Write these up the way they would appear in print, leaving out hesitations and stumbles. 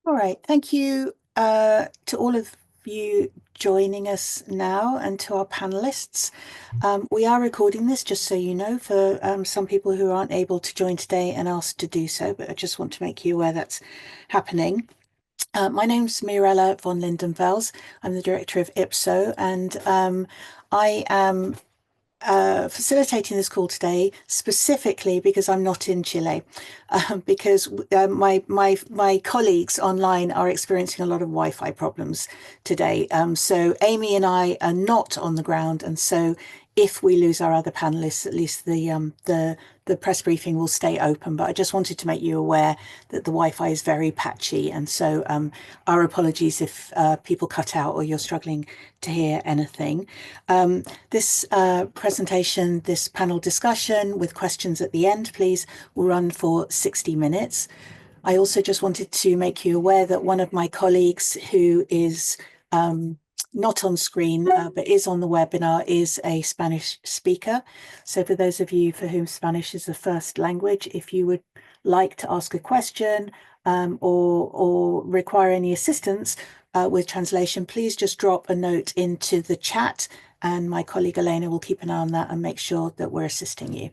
All right. Thank you to all of you joining us now and to our panelists. We are recording this, just so you know, for some people who aren't able to join today and asked to do so, but I just want to make you aware that's happening. My name's Mirella von Lindenfels. I'm the director of IPSO, and I am facilitating this call today specifically because I'm not in Chile, because my colleagues online are experiencing a lot of Wi-Fi problems today. So Amy and I are not on the ground, and so if we lose our other panelists, at least the press briefing will stay open. But I just wanted to make you aware that the Wi-Fi is very patchy, and so our apologies if people cut out or you're struggling to hear anything. This presentation, this panel discussion with questions at the end, please, will run for 60 minutes. I also just wanted to make you aware that one of my colleagues who is not on screen, but is on the webinar, is a Spanish speaker. So for those of you for whom Spanish is the first language, if you would like to ask a question or require any assistance with translation, please just drop a note into the chat, and my colleague Elena will keep an eye on that and make sure that we're assisting you.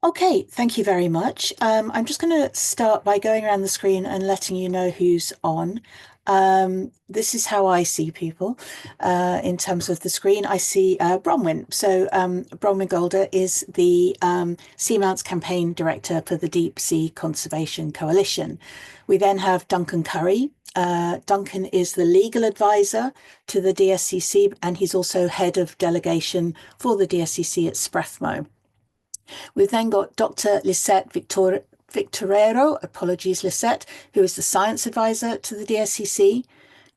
Okay, thank you very much. I'm just going to start by going around the screen and letting you know who's on. This is how I see people in terms of the screen. I see Bronwyn. So Bronwyn Golder is the Seamounts Campaign Director for the Deep Sea Conservation Coalition. We then have Duncan Curry. Duncan is the legal advisor to the DSCC, and he's also head of delegation for the DSCC at SPRFMO. We've then got Dr. Lisette Victorero, apologies Lisette, who is the science advisor to the DSCC,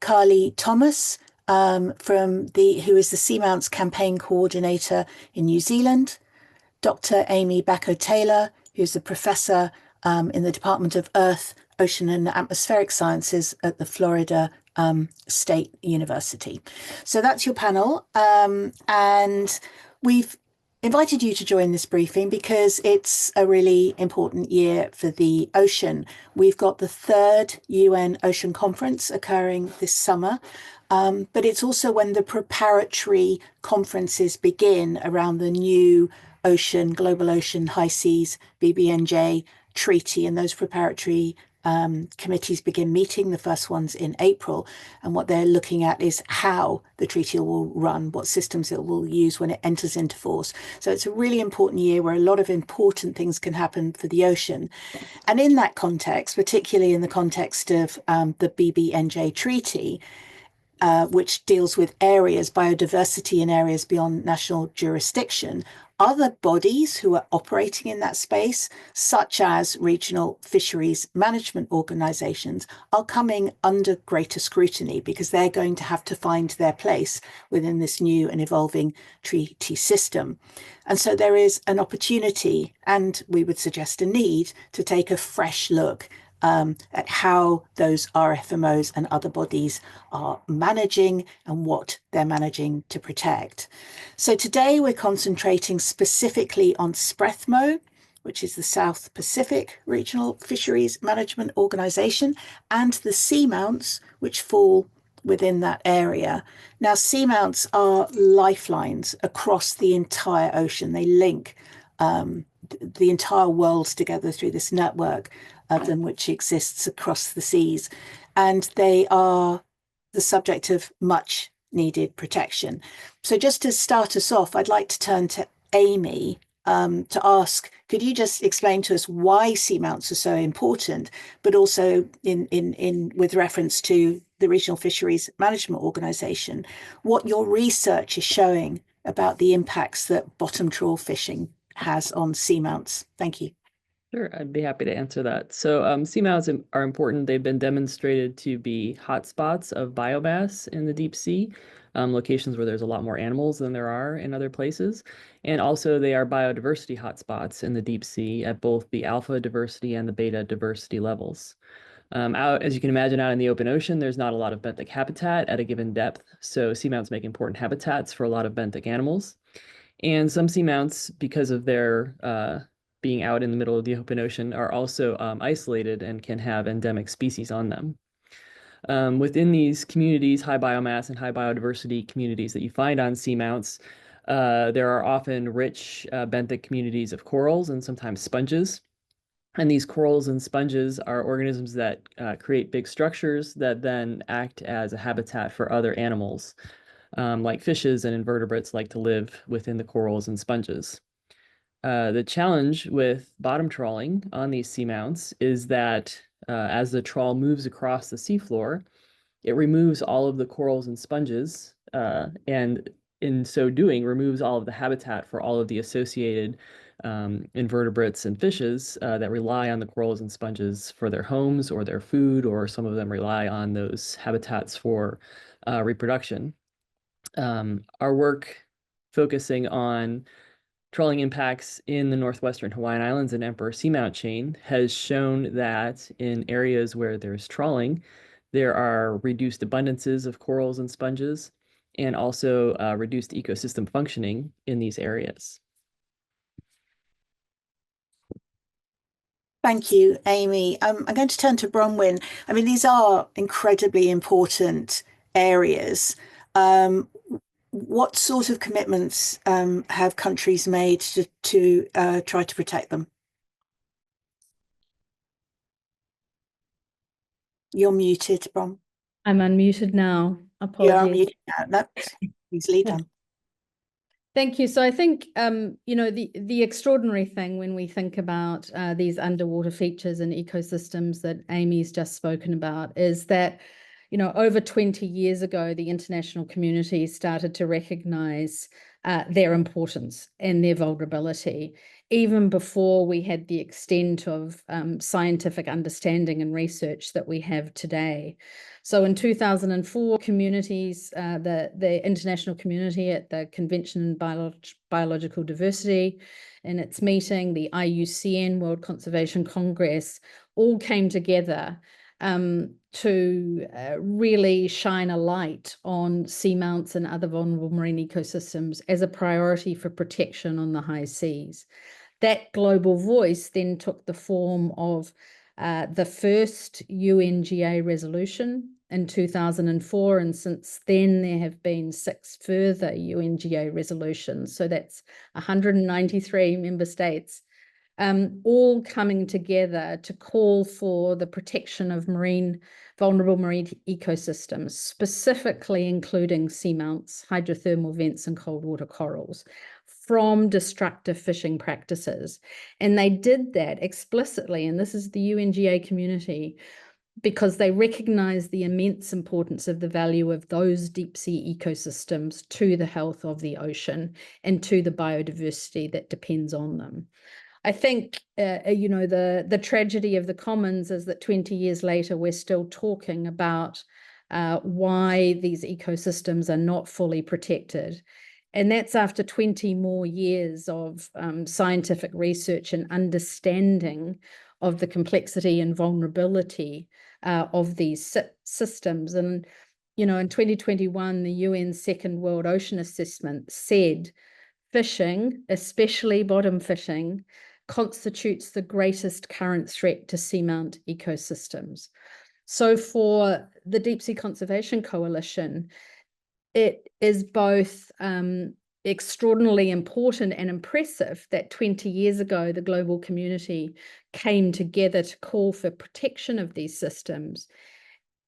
Carly Thomas, who is the Seamounts campaign coordinator in New Zealand, Dr. Amy Bacco-Taylor, who's a professor in the Department of Earth, Ocean and Atmospheric Sciences at the Florida State University. So that's your panel. And we've invited you to join this briefing because it's a really important year for the ocean. We've got the third UN Ocean Conference occurring this summer, but it's also when the preparatory conferences begin around the new ocean, global ocean, high seas, BBNJ treaty, and those preparatory committees begin meeting, the first ones in April. And what they're looking at is how the treaty will run, what systems it will use when it enters into force. So it's a really important year where a lot of important things can happen for the ocean. And in that context, particularly in the context of the BBNJ treaty, which deals with areas, biodiversity in areas beyond national jurisdiction, other bodies who are operating in that space, such as regional fisheries management organizations, are coming under greater scrutiny because they're going to have to find their place within this new and evolving treaty system. And so there is an opportunity, and we would suggest a need, to take a fresh look at how those RFMOs and other bodies are managing and what they're managing to protect. So today we're concentrating specifically on SPRFMO, which is the South Pacific Regional Fisheries Management Organization, and the seamounts, which fall within that area. Now, seamounts are lifelines across the entire ocean. They link the entire world together through this network of them, which exists across the seas. And they are the subject of much needed protection. So just to start us off, I'd like to turn to Amy to ask, could you just explain to us why seamounts are so important, but also in with reference to the Regional Fisheries Management Organization, what your research is showing about the impacts that bottom trawl fishing has on seamounts? Thank you. Sure, I'd be happy to answer that. So seamounts are important. They've been demonstrated to be hotspots of biomass in the deep sea, locations where there's a lot more animals than there are in other places. And also they are biodiversity hotspots in the deep sea at both the alpha diversity and the beta diversity levels. As you can imagine, out in the open ocean, there's not a lot of benthic habitat at a given depth. So seamounts make important habitats for a lot of benthic animals. And some seamounts, because of their being out in the middle of the open ocean, are also isolated and can have endemic species on them. Within these communities, high biomass and high biodiversity communities that you find on seamounts, there are often rich benthic communities of corals and sometimes sponges. And these corals and sponges are organisms that create big structures that then act as a habitat for other animals, like fishes and invertebrates like to live within the corals and sponges. The challenge with bottom trawling on these seamounts is that as the trawl moves across the seafloor, it removes all of the corals and sponges, and in so doing, removes all of the habitat for all of the associated invertebrates and fishes that rely on the corals and sponges for their homes or their food, or some of them rely on those habitats for reproduction. Our work focusing on trawling impacts in the northwestern Hawaiian Islands and Emperor Seamount chain has shown that in areas where there's trawling, there are reduced abundances of corals and sponges, and also reduced ecosystem functioning in these areas. Thank you, Amy. I'm going to turn to Bronwyn. I mean, these are incredibly important areas. What sort of commitments have countries made to try to protect them? You're muted, Bron. I'm unmuted now. You're Apologies. unmuted now. No, easily done. Thank you. So I think, the extraordinary thing when we think about these underwater features and ecosystems that Amy's just spoken about is that, over 20 years ago, the international community started to recognize their importance and their vulnerability, even before we had the extent of scientific understanding and research that we have today. So in 2004, communities, the international community at the Convention on Biological Diversity, in its meeting, the IUCN World Conservation Congress, all came together to really shine a light on seamounts and other vulnerable marine ecosystems as a priority for protection on the high seas. That global voice then took the form of the first UNGA resolution in 2004, and since then there have been 6 further UNGA resolutions. So that's 193 member states, all coming together to call for the protection of vulnerable marine ecosystems, specifically including seamounts, hydrothermal vents, and cold water corals, from destructive fishing practices. And they did that explicitly, and this is the UNGA community, because they recognize the immense importance of the value of those deep sea ecosystems to the health of the ocean and to the biodiversity that depends on them. I think, the tragedy of the commons is that 20 years later, we're still talking about why these ecosystems are not fully protected. And that's after 20 more years of scientific research and understanding of the complexity and vulnerability of these systems. And, in 2021, the UN's Second World Ocean Assessment said fishing, especially bottom fishing, constitutes the greatest current threat to seamount ecosystems. So for the Deep Sea Conservation Coalition, it is both extraordinarily important and impressive that 20 years ago, the global community came together to call for protection of these systems,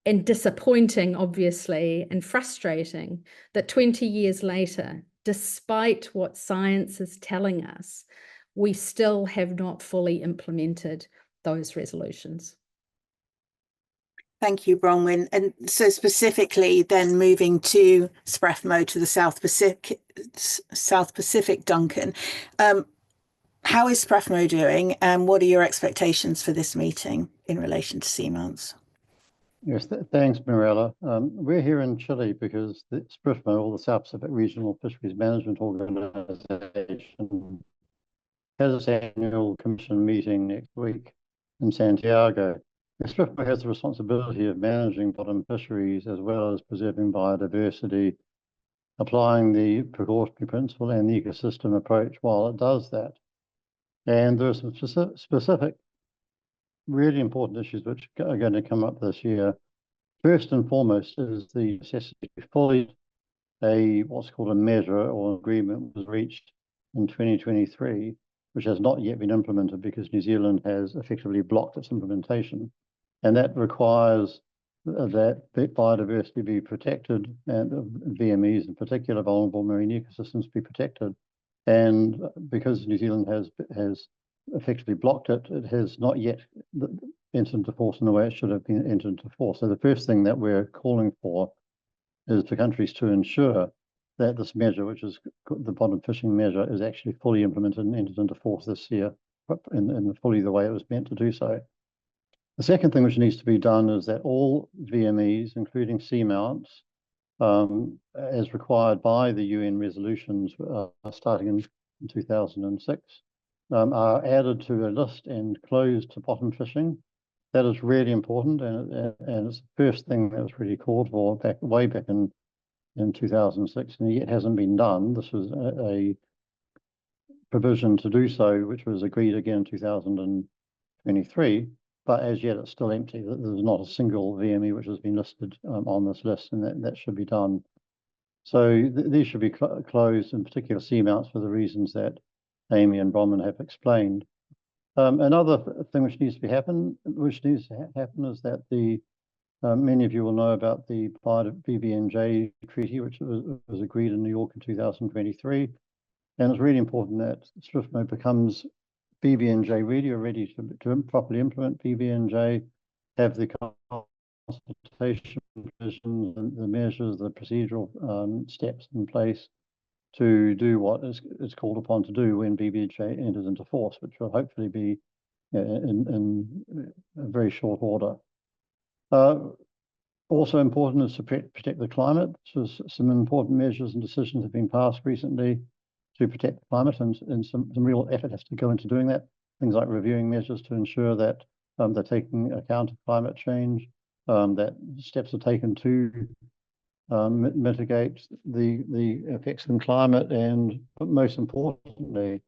and disappointing, obviously, and frustrating that 20 years later, despite what science is telling us, we still have not fully implemented those resolutions. Thank you, Bronwyn. And so specifically then moving to SPRFMO, to the South Pacific, Duncan, how is SPRFMO doing, and what are your expectations for this meeting in relation to seamounts? Yes, thanks, Mirella. We're here in Chile because the SPRFMO, or the South Pacific Regional Fisheries Management Organization, has its annual commission meeting next week in Santiago. The SPRFMO has the responsibility of managing bottom fisheries as well as preserving biodiversity, applying the precautionary principle and the ecosystem approach while it does that. And there are some specific, really important issues which are going to come up this year. First and foremost is the necessity to fully what's called a measure or agreement was reached in 2023, which has not yet been implemented because New Zealand has effectively blocked its implementation. And that requires that biodiversity be protected and VMEs in particular, vulnerable marine ecosystems, be protected. And because New Zealand has effectively blocked it, it has not yet entered into force in the way it should have been entered into force. So the first thing that we're calling for is for countries to ensure that this measure, which is the bottom fishing measure, is actually fully implemented and entered into force this year in fully the way it was meant to do so. The second thing which needs to be done is that all VMEs, including seamounts, as required by the UN resolutions starting in 2006, are added to a list and closed to bottom fishing. That is really important, and it's the first thing that was really called for way back in 2006, and yet hasn't been done. This was a provision to do so, which was agreed again in 2023, but as yet it's still empty. There's not a single VME which has been listed on this list, and that should be done. So these should be closed, in particular seamounts, for the reasons that Amy and Bronwyn have explained. Another thing which needs to happen is that many of you will know about the BBNJ treaty, which was agreed in New York in 2023. And it's really important that SPRFMO becomes BBNJ ready, or ready to properly implement BBNJ, have the consultation provisions, the measures, the procedural steps in place to do what is called upon to do when BBNJ enters into force, which will hopefully be in a very short order. Also important is to protect the climate. So some important measures and decisions have been passed recently to protect the climate, and some real effort has to go into doing that. Things like reviewing measures to ensure that they're taking account of climate change, that steps are taken to mitigate the effects of climate, and most importantly,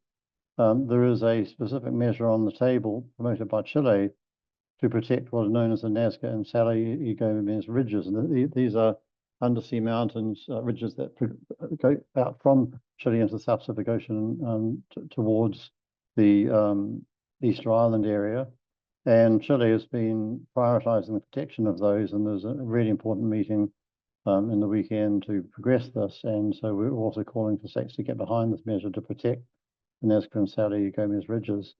there is a specific measure on the table promoted by Chile to protect what is known as the Nazca and Sally-Gomez ridges. And these are undersea mountains, ridges that go out from Chile into the South Pacific Ocean towards the Easter Island area. And Chile has been prioritizing the protection of those, and there's a really important meeting in the weekend to progress this. And so we're also calling for states to get behind this measure to protect the Nazca and Sally-Gomez ridges.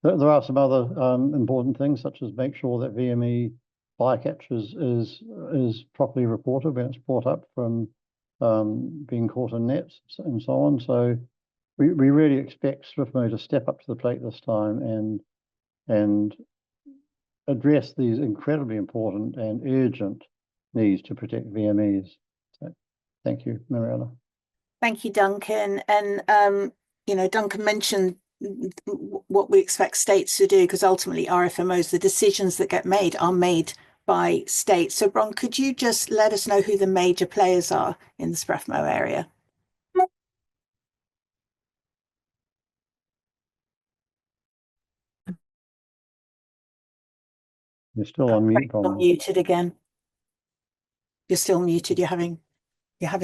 There are some other important things, such as make sure that VME bycatch is properly reported when it's brought up from being caught in nets and so on. So we really expect SPRFMO to step up to the plate this time and address these incredibly important and urgent needs to protect VMEs. So thank you, Mariella. Thank you, Duncan. And Duncan mentioned what we expect states to do, because ultimately RFMOs, the decisions that get made are made by states. So Bron, could you just let us know who the major players are in the SPRFMO area? You're still on mute, Bron. Muted again. You're still muted. You're having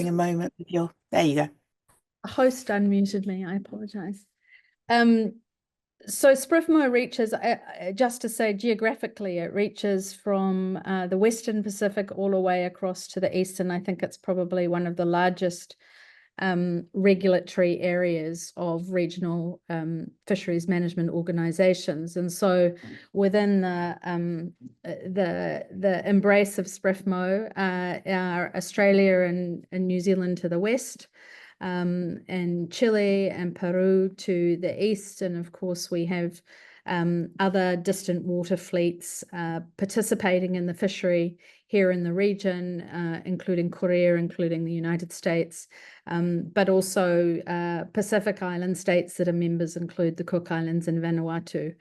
a moment with your, there you go. A host unmuted me, I apologize. So SPRFMO reaches, just to say geographically, it reaches from the Western Pacific all the way across to the Eastern. I think it's probably one of the largest regulatory areas of regional fisheries management organizations. And so within the embrace of SPRFMO are Australia and New Zealand to the west, and Chile and Peru to the east. And of course, we have other distant water fleets participating in the fishery here in the region, including Korea, including the United States, but also Pacific Island states that are members include the Cook Islands and Vanuatu.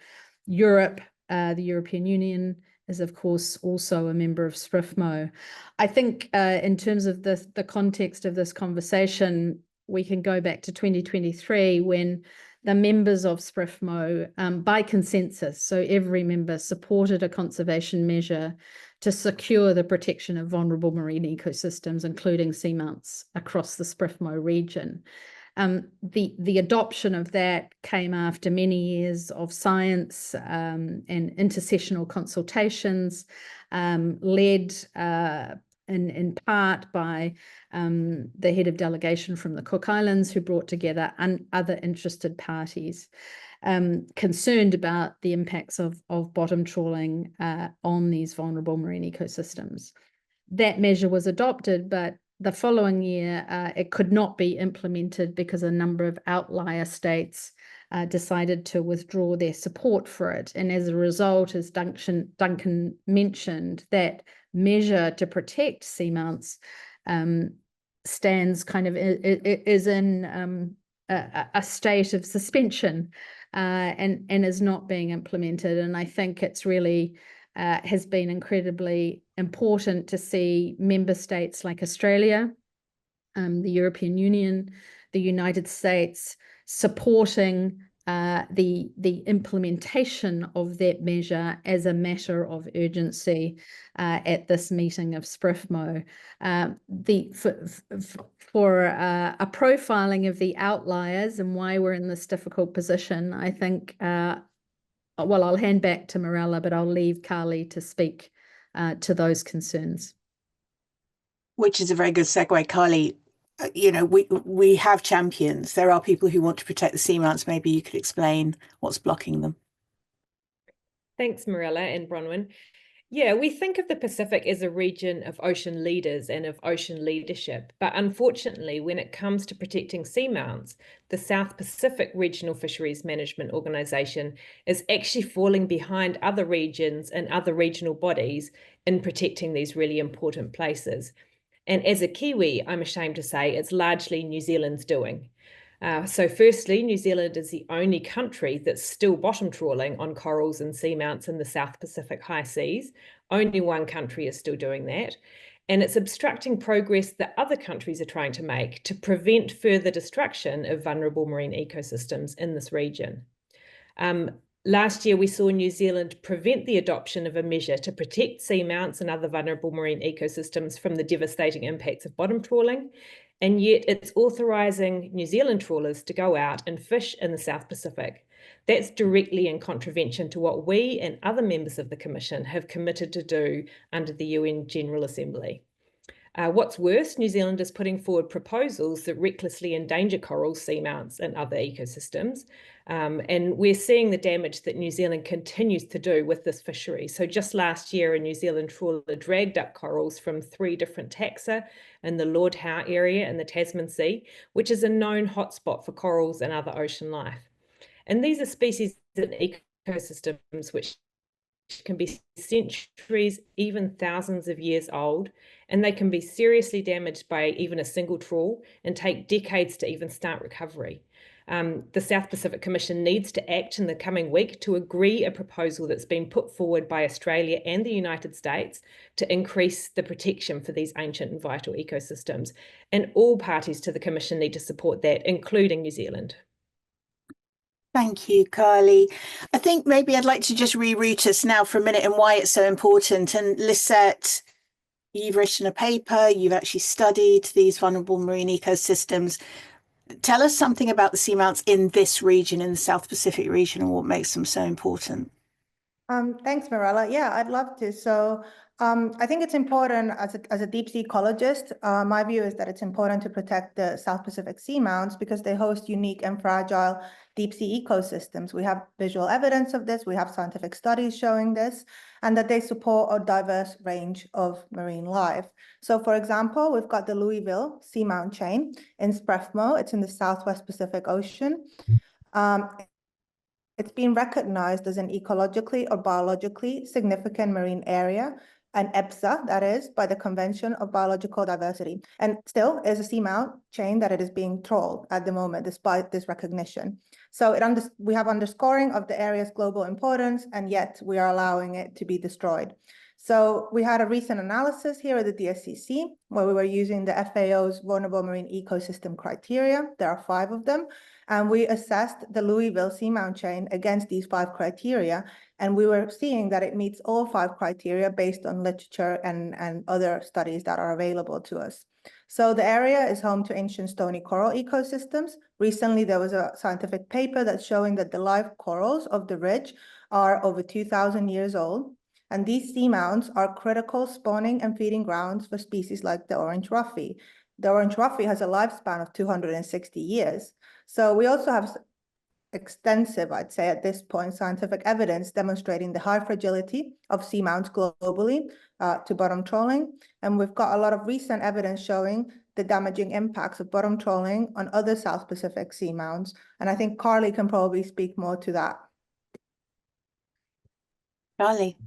Europe, the European Union, is of course also a member of SPRFMO. I think in terms of the context of this conversation, we can go back to 2023 when the members of SPRFMO by consensus. So every member supported a conservation measure to secure the protection of vulnerable marine ecosystems, including seamounts across the SPRFMO region. The adoption of that came after many years of science and intersessional consultations, led in part by the head of delegation from the Cook Islands, who brought together other interested parties concerned about the impacts of bottom trawling on these vulnerable marine ecosystems. That measure was adopted, but the following year it could not be implemented because a number of outlier states decided to withdraw their support for it. And as a result, as Duncan mentioned, that measure to protect seamounts stands kind of is in a state of suspension and is not being implemented. And I think it's really has been incredibly important to see member states like Australia, the European Union, the United States supporting the implementation of that measure as a matter of urgency at this meeting of SPRFMO. For a profiling of the outliers and why we're in this difficult position, I think, well, I'll hand back to Mirella, but I'll leave Carly to speak to those concerns. Which is a very good segue, Carly. You know, we have champions. There are people who want to protect the seamounts. Maybe you could explain what's blocking them. Thanks, Mirella and Bronwyn. Yeah, we think of the Pacific as a region of ocean leaders and of ocean leadership, but unfortunately, when it comes to protecting seamounts, the South Pacific Regional Fisheries Management Organization is actually falling behind other regions and other regional bodies in protecting these really important places. And as a Kiwi, I'm ashamed to say it's largely New Zealand's doing. So firstly, New Zealand is the only country that's still bottom trawling on corals and seamounts in the South Pacific high seas. Only one country is still doing that. And it's obstructing progress that other countries are trying to make to prevent further destruction of vulnerable marine ecosystems in this region. Last year, we saw New Zealand prevent the adoption of a measure to protect seamounts and other vulnerable marine ecosystems from the devastating impacts of bottom trawling. And yet it's authorising New Zealand trawlers to go out and fish in the South Pacific. That's directly in contravention to what we and other members of the Commission have committed to do under the UN General Assembly. What's worse, New Zealand is putting forward proposals that recklessly endanger corals, seamounts and other ecosystems. And we're seeing the damage that New Zealand continues to do with this fishery. So just last year, a New Zealand trawler dragged up corals from 3 different taxa in the Lord Howe area in the Tasman Sea, which is a known hotspot for corals and other ocean life. And these are species and ecosystems which can be centuries, even thousands of years old, and they can be seriously damaged by even a single trawl and take decades to even start recovery. The South Pacific Commission needs to act in the coming week to agree a proposal that's been put forward by Australia and the United States to increase the protection for these ancient and vital ecosystems. And all parties to the Commission need to support that, including New Zealand. Thank you, Carly. I think maybe I'd like to just reroute us now for a minute and why it's so important. And Lisette, you've written a paper, you've actually studied these vulnerable marine ecosystems. Tell us something about the seamounts in this region, in the South Pacific region, and what makes them so important. Thanks, Mirella. Yeah, I'd love to. So I think it's important as a deep sea ecologist, my view is that it's important to protect the South Pacific seamounts because they host unique and fragile deep sea ecosystems. We have visual evidence of this. We have scientific studies showing this, and that they support a diverse range of marine life. So for example, we've got the Louisville seamount chain in SPRFMO. It's in the Southwest Pacific Ocean. It's been recognized as an ecologically or biologically significant marine area, an EBSA, that is, by the Convention of Biological Diversity, and still is a seamount chain that it is being trawled at the moment, despite this recognition. So we have underscoring of the area's global importance, and yet we are allowing it to be destroyed. So we had a recent analysis here at the DSCC, where we were using the FAO's Vulnerable Marine Ecosystem criteria. There are 5 of them. And we assessed the Louisville seamount chain against these 5 criteria. And we were seeing that it meets all 5 criteria based on literature and other studies that are available to us. So the area is home to ancient stony coral ecosystems. Recently, there was a scientific paper that's showing that the live corals of the ridge are over 2,000 years old. And these seamounts are critical spawning and feeding grounds for species like the orange ruffy. The orange ruffy has a lifespan of 260 years. So we also have extensive, I'd say at this point, scientific evidence demonstrating the high fragility of seamounts globally to bottom trawling. And we've got a lot of recent evidence showing the damaging impacts of bottom trawling on other South Pacific seamounts. And I think Carly can probably speak more to that. Carly.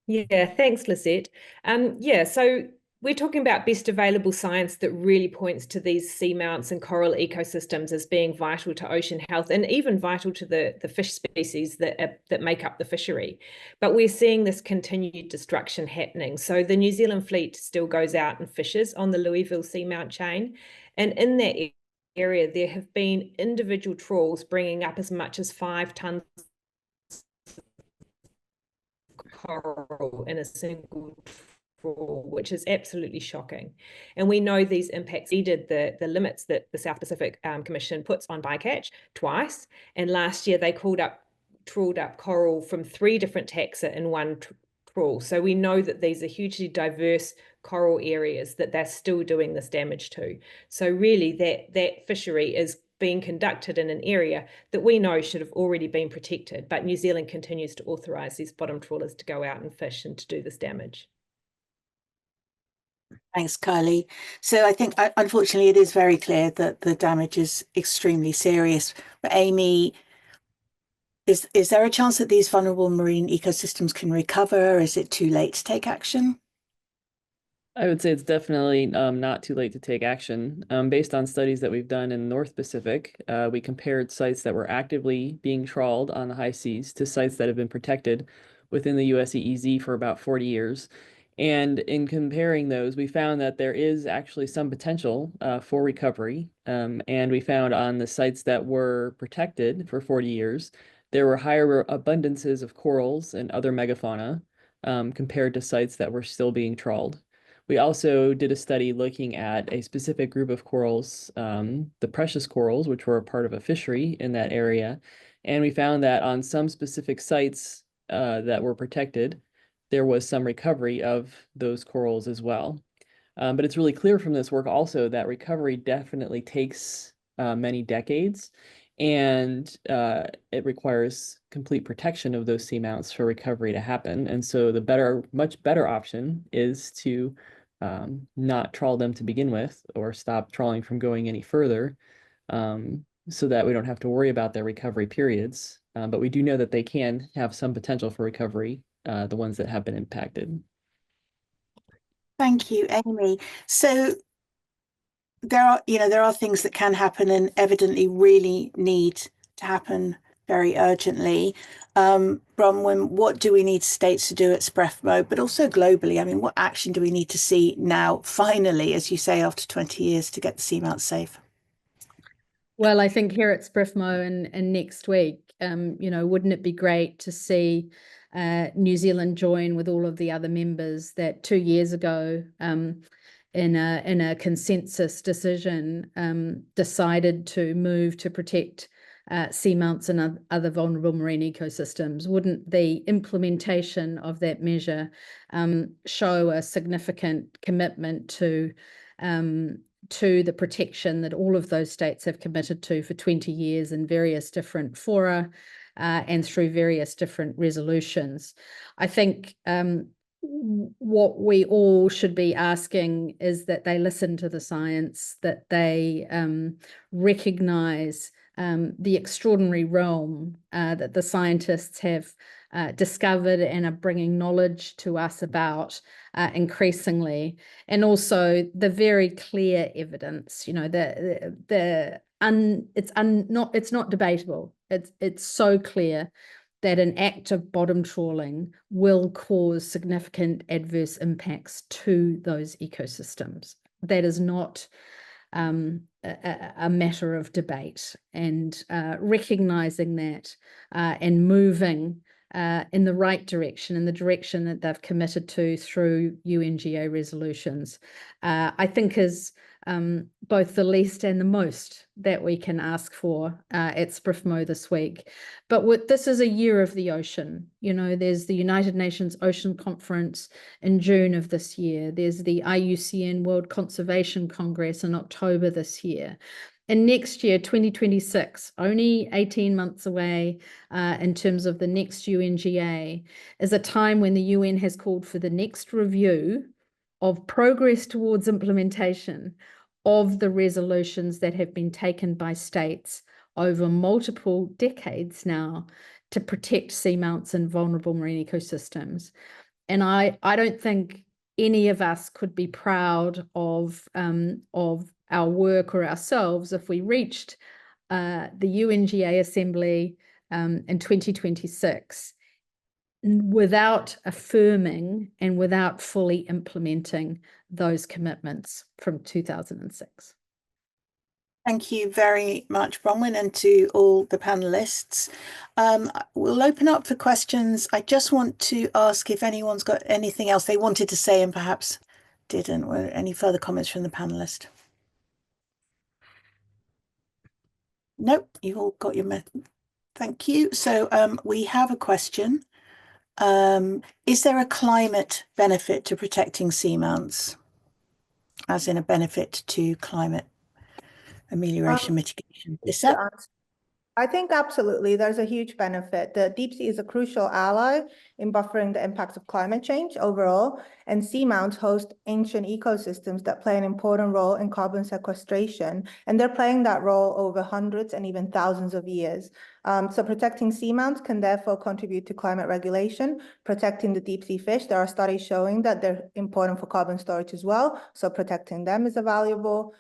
Yeah, thanks, Lisette. Yeah, so we're talking about best available science that really points to these seamounts and coral ecosystems as being vital to ocean health and even vital to the fish species that make up the fishery. But we're seeing this continued destruction happening. So the New Zealand fleet still goes out and fishes on the Louisville seamount chain. And in that area, there have been individual trawls bringing up as much as 5 tons coral in a single trawl, which is absolutely shocking. And we know these impacts exceeded the limits that the South Pacific Commission puts on bycatch twice. And last year they trawled up coral from 3 different taxa in one trawl. So we know that these are hugely diverse coral areas that they're still doing this damage to. So really that fishery is being conducted in an area that we know should have already been protected, but New Zealand continues to authorise these bottom trawlers to go out and fish and to do this damage. Thanks, Carly. So I think, unfortunately, it is very clear that the damage is extremely serious. But Amy, is there a chance that these vulnerable marine ecosystems can recover? Is it too late to take action? I would say it's definitely not too late to take action. Based on studies that we've done in the North Pacific, we compared sites that were actively being trawled on the high seas to sites that have been protected within the US EEZ for about 40 years. And in comparing those, we found that there is actually some potential for recovery. And we found on the sites that were protected for 40 years, there were higher abundances of corals and other megafauna compared to sites that were still being trawled. We also did a study looking at a specific group of corals, the precious corals, which were a part of a fishery in that area. And we found that on some specific sites that were protected, there was some recovery of those corals as well. But it's really clear from this work also that recovery definitely takes many decades, and it requires complete protection of those seamounts for recovery to happen. And so the much better option is to not trawl them to begin with, or stop trawling from going any further, so that we don't have to worry about their recovery periods. But we do know that they can have some potential for recovery, the ones that have been impacted. Thank you, Amy. So there are things that can happen and evidently really need to happen very urgently. Bronwyn, what do we need states to do at SPRFMO, but also globally? I mean, what action do we need to see now, finally, as you say, after 20 years, to get the seamounts safe? Well, I think here at SPRFMO and next week, wouldn't it be great to see New Zealand join with all of the other members that 2 years ago, in a consensus decision, decided to move to protect seamounts and other vulnerable marine ecosystems? Wouldn't the implementation of that measure show a significant commitment to the protection that all of those states have committed to for 20 years in various different fora and through various different resolutions? I think what we all should be asking is that they listen to the science, that they recognize the extraordinary realm that the scientists have discovered and are bringing knowledge to us about increasingly, and also the very clear evidence. It's not debatable. It's so clear that an act of bottom trawling will cause significant adverse impacts to those ecosystems. That is not a matter of debate, and recognizing that and moving in the right direction, in the direction that they've committed to through UNGA resolutions, I think is both the least and the most that we can ask for at SPRFMO this week. But this is a year of the ocean. You know, there's the United Nations Ocean Conference in June of this year. There's the IUCN World Conservation Congress in October this year. And next year, 2026, only 18 months away in terms of the next UNGA, is a time when the UN has called for the next review of progress towards implementation of the resolutions that have been taken by states over multiple decades now to protect seamounts and vulnerable marine ecosystems. And I don't think any of us could be proud of our work or ourselves if we reached the UNGA Assembly in 2026 without affirming and without fully implementing those commitments from 2006. Thank you very much, Bronwyn, and to all the panelists. We'll open up for questions. I just want to ask if anyone's got anything else they wanted to say and perhaps didn't. Were any further comments from the panelist? Nope, you've all got your method. Thank you. So we have a question. Is there a climate benefit to protecting seamounts, as in a benefit to climate amelioration mitigation? Is that? I think absolutely there's a huge benefit. The deep sea is a crucial ally in buffering the impacts of climate change overall, and seamounts host ancient ecosystems that play an important role in carbon sequestration, and they're playing that role over hundreds and even thousands of years. So protecting seamounts can therefore contribute to climate regulation, protecting the deep sea fish. There are studies showing that they're important for carbon storage as well, so protecting them is a valuable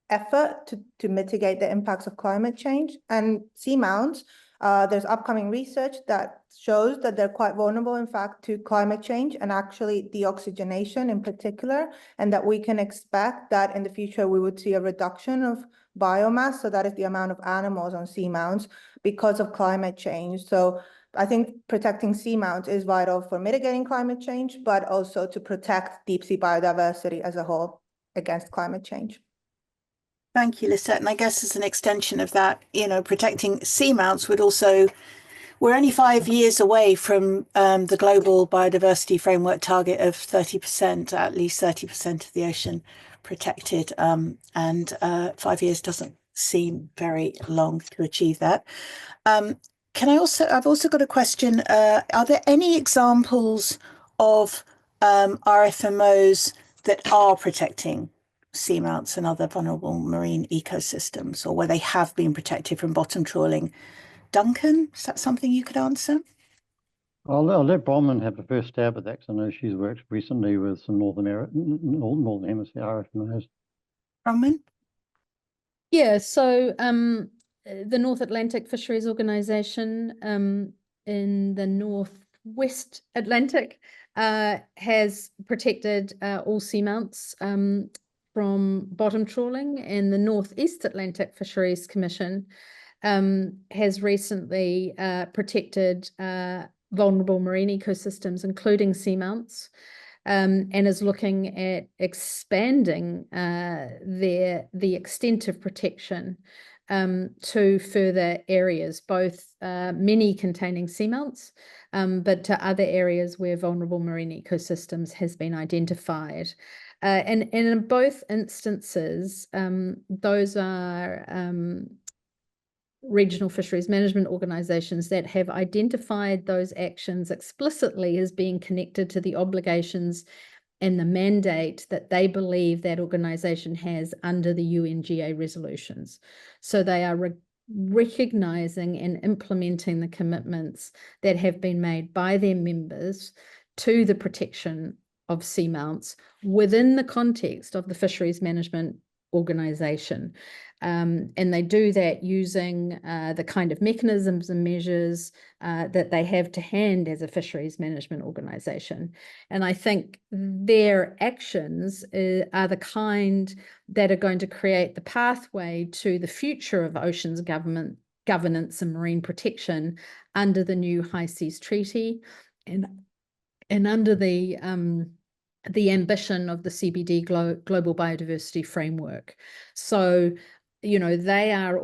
effort to mitigate the impacts of climate change. And seamounts, there's upcoming research that shows that they're quite vulnerable, in fact, to climate change and actually deoxygenation in particular, and that we can expect that in the future we would see a reduction of biomass, so that is the amount of animals on seamounts, because of climate change. So I think protecting seamounts is vital for mitigating climate change, but also to protect deep sea biodiversity as a whole against climate change. Thank you, Lisette. And I guess as an extension of that, you know, protecting seamounts would also, we're only 5 years away from the global biodiversity framework target of 30%, at least 30% of the ocean protected. And 5 years doesn't seem very long to achieve that. I've also got a question. Are there any examples of RFMOs that are protecting seamounts and other vulnerable marine ecosystems, or where they have been protected from bottom trawling? Duncan, is that something you could answer? I'll let Bronwyn have the first stab at that, because I know she's worked recently with some Northern Hemisphere RFMOs. Bronwyn? Yeah, so the North Atlantic Fisheries Organization in the Northwest Atlantic has protected all seamounts from bottom trawling, and the Northeast Atlantic Fisheries Commission has recently protected vulnerable marine ecosystems, including seamounts, and is looking at expanding the extent of protection to further areas, both many containing seamounts, but to other areas where vulnerable marine ecosystems has been identified. And in both instances, those are regional fisheries management organizations that have identified those actions explicitly as being connected to the obligations and the mandate that they believe that organization has under the UNGA resolutions. So they are recognizing and implementing the commitments that have been made by their members to the protection of seamounts within the context of the fisheries management organization. And they do that using the kind of mechanisms and measures that they have to hand as a fisheries management organization. And I think their actions are the kind that are going to create the pathway to the future of oceans governance and marine protection under the new High Seas Treaty and under the ambition of the CBD Global Biodiversity Framework. So, you know, they are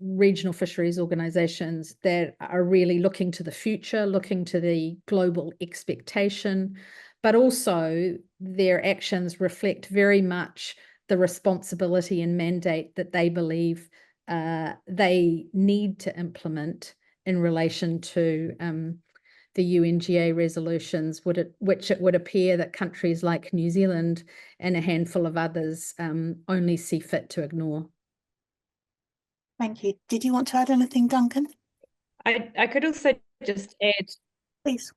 regional fisheries organizations that are really looking to the future, looking to the global expectation, but also their actions reflect very much the responsibility and mandate that they believe they need to implement in relation to the UNGA resolutions, which it would appear that countries like New Zealand and a handful of others only see fit to ignore. Thank you. Did you want to add anything, Duncan? I could also just add, Please.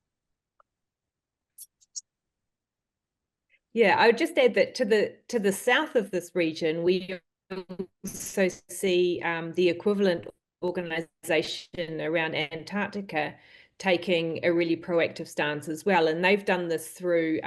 yeah, I would just add that to the south of this region, we also see the equivalent organization around Antarctica taking a really proactive stance as well. And they've done this through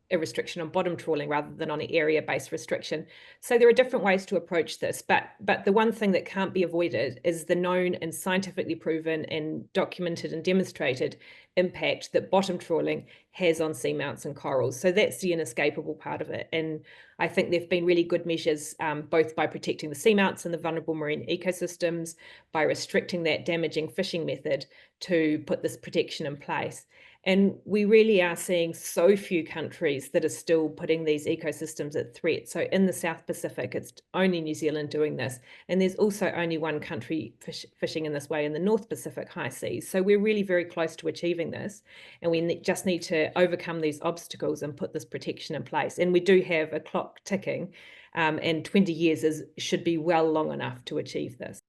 a restriction on bottom trawling rather than on an area-based restriction. So there are different ways to approach this, but the one thing that can't be avoided is the known and scientifically proven and documented and demonstrated impact that bottom trawling has on seamounts and corals. So that's the inescapable part of it. And I think there've been really good measures, both by protecting the seamounts and the vulnerable marine ecosystems, by restricting that damaging fishing method to put this protection in place. And we really are seeing so few countries that are still putting these ecosystems at threat. So in the South Pacific, it's only New Zealand doing this. And there's also only one country fishing in this way in the North Pacific high seas. So we're really very close to achieving this. And we just need to overcome these obstacles and put this protection in place. And we do have a clock ticking, and 20 years should be well long enough to achieve this.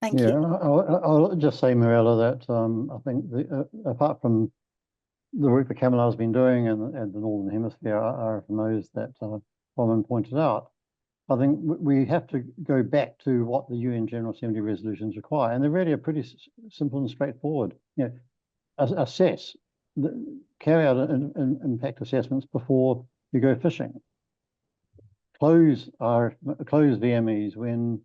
Thank Yeah, you. I'll just say, Mirella, that I think apart from the work that Camelot's been doing and the Northern Hemisphere RFMOs that Bronwyn pointed out, I think we have to go back to what the UN General Assembly resolutions require, and they really are pretty simple and straightforward. You know, carry out an impact assessments before you go fishing. Close VMEs when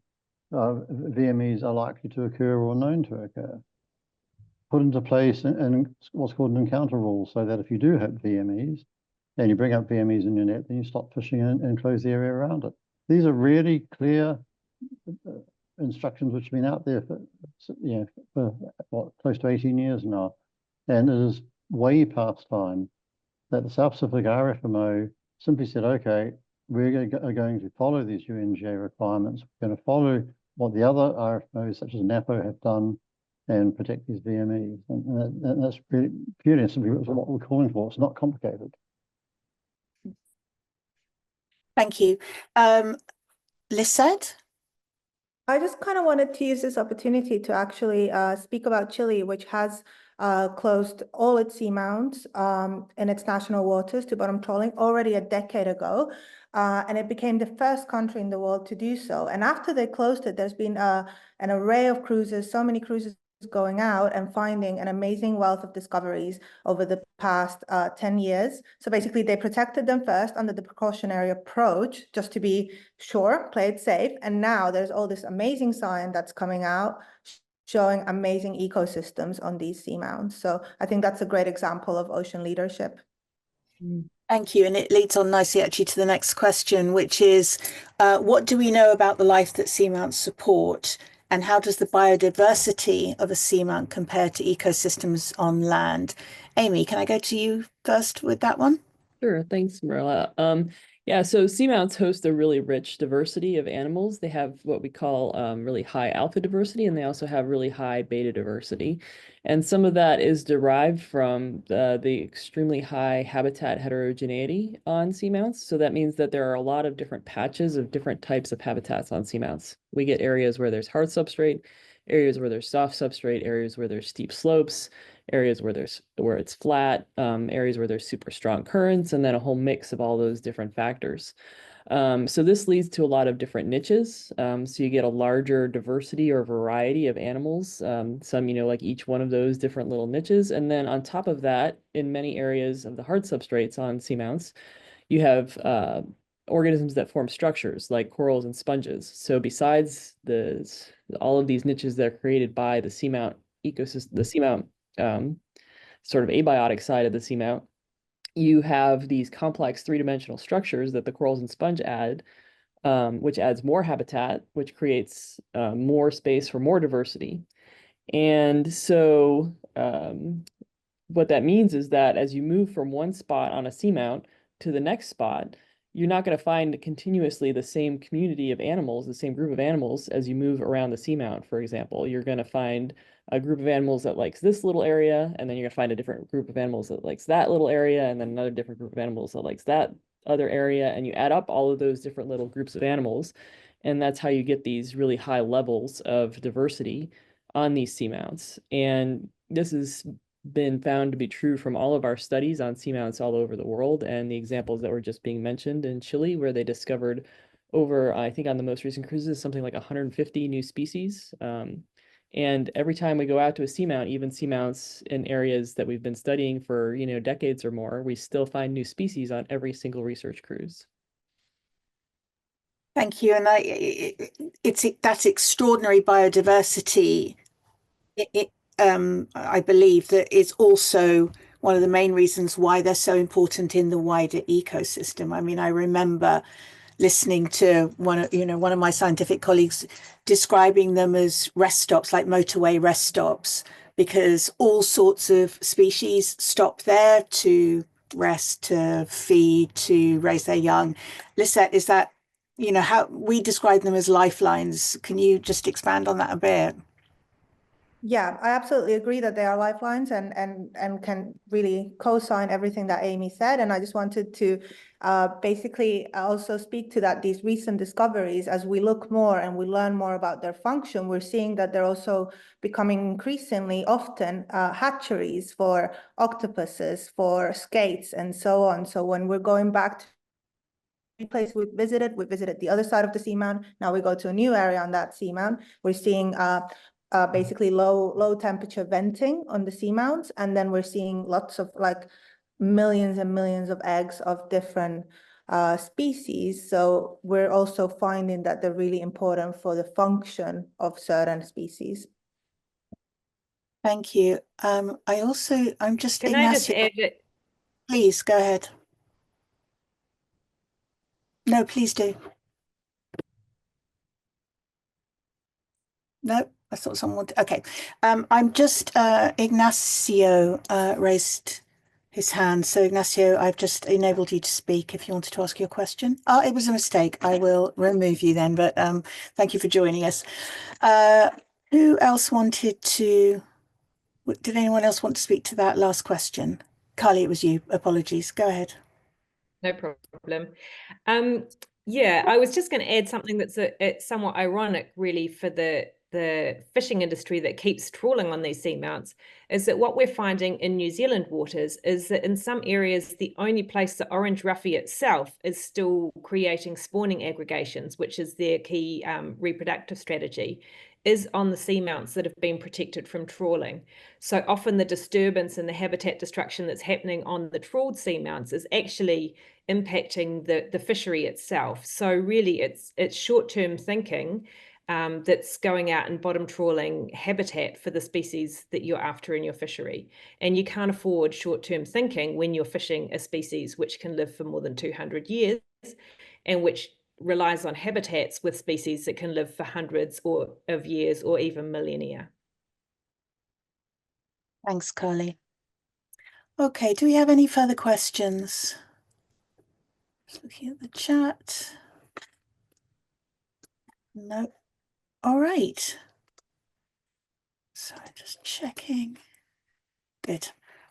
VMEs are likely to occur or known to occur. Put into place and what's called an encounter rule, so that if you do hit VMEs and you bring up VMEs in your net, then you stop fishing and close the area around it. These are really clear instructions which have been out there for what, close to 18 years now. And it is way past time that the South Pacific RFMO simply said, okay, we're going to follow these UNGA requirements. We're going to follow what the other RFMOs such as NAPO have done and protect these VMEs. And that's really purely and simply what we're calling for. It's not complicated. Thank you. Lisette? I just kind of wanted to use this opportunity to actually speak about Chile, which has closed all its seamounts in its national waters to bottom trawling already a decade ago. And it became the first country in the world to do so. And after they closed it, there's been an array of cruises, so many cruises going out and finding an amazing wealth of discoveries over the past 10 years. So basically they protected them first under the precautionary approach, just to be sure, play it safe. And now there's all this amazing science that's coming out showing amazing ecosystems on these seamounts. So I think that's a great example of ocean leadership. Thank you. And it leads on nicely actually to the next question, which is, what do we know about the life that seamounts support? And how does the biodiversity of a seamount compare to ecosystems on land? Amy, can I go to you first with that one? Sure, thanks, Marilla. Yeah, so seamounts host a really rich diversity of animals. They have what we call really high alpha diversity, and they also have really high beta diversity. And some of that is derived from the extremely high habitat heterogeneity on seamounts. So that means that there are a lot of different patches of different types of habitats on seamounts. We get areas where there's hard substrate, areas where there's soft substrate, areas where there's steep slopes, areas where it's flat, areas where there's super strong currents, and then a whole mix of all those different factors. So this leads to a lot of different niches. So you get a larger diversity or variety of animals, some, like each one of those different little niches. And then on top of that, in many areas of the hard substrates on seamounts, you have organisms that form structures like corals and sponges. So besides all of these niches that are created by the seamount ecosystem, the seamount sort of abiotic side of the seamount, you have these complex three-dimensional structures that the corals and sponge add, which adds more habitat, which creates more space for more diversity. And so what that means is that as you move from one spot on a seamount to the next spot, you're not going to find continuously the same community of animals, the same group of animals as you move around the seamount, for example. You're going to find a group of animals that likes this little area, and then you're going to find a different group of animals that likes that little area, and then another different group of animals that likes that other area, and you add up all of those different little groups of animals, and that's how you get these really high levels of diversity on these seamounts. And this is been found to be true from all of our studies on seamounts all over the world, and the examples that were just being mentioned in Chile, where they discovered over, I think on the most recent cruises, something like 150 new species. And every time we go out to a seamount, even seamounts in areas that we've been studying for, decades or more, we still find new species on every single research cruise. Thank you. And that's extraordinary biodiversity. I believe that is also one of the main reasons why they're so important in the wider ecosystem. I mean, I remember listening to one of my scientific colleagues describing them as rest stops, like motorway rest stops, because all sorts of species stop there to rest, to feed, to raise their young. Lisette, is that, how we describe them as lifelines? Can you just expand on that a bit? Yeah, I absolutely agree that they are lifelines and can really co-sign everything that Amy said. And I just wanted to basically also speak to that these recent discoveries, as we look more and we learn more about their function, we're seeing that they're also becoming increasingly often hatcheries for octopuses, for skates, and so on. So when we're going back to the place we visited the other side of the seamount. Now we go to a new area on that seamount. We're seeing basically low temperature venting on the seamounts, and then we're seeing lots of millions and millions of eggs of different species. So we're also finding that they're really important for the function of certain species. Thank you. I'm just Can I just add that? Please go ahead. No, please do. No, I thought someone wanted. Okay. I'm just Ignacio raised his hand. So Ignacio, I've just enabled you to speak if you wanted to ask your question. Oh, it was a mistake. I will remove you then, but thank you for joining us. Who else wanted to, did anyone else want to speak to that last question? Carly, it was you. Apologies. Go ahead. No problem. Yeah, I was just going to add something that's it's somewhat ironic, really, for the fishing industry that keeps trawling on these seamounts, is that what we're finding in New Zealand waters is that in some areas, the only place the orange roughy itself is still creating spawning aggregations, which is their key reproductive strategy, is on the seamounts that have been protected from trawling. So often the disturbance and the habitat destruction that's happening on the trawled seamounts is actually impacting the fishery itself. So really it's short-term thinking that's going out and bottom trawling habitat for the species that you're after in your fishery. And you can't afford short-term thinking when you're fishing a species which can live for more than 200 years and which relies on habitats with species that can live for hundreds of years or even millennia. Thanks, Carly. Okay, do we have any further questions? Just looking at the chat. No. All right. So just checking. Good.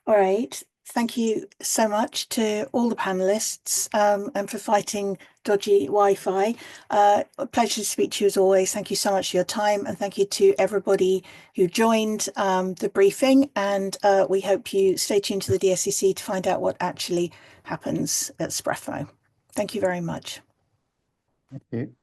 All right. Thank you so much to all the panelists and for fighting dodgy Wi-Fi. A pleasure to speak to you as always. Thank you so much for your time, and thank you to everybody who joined the briefing. And we hope you stay tuned to the DSCC to find out what actually happens at SPRFMO. Thank you very much. Thank you.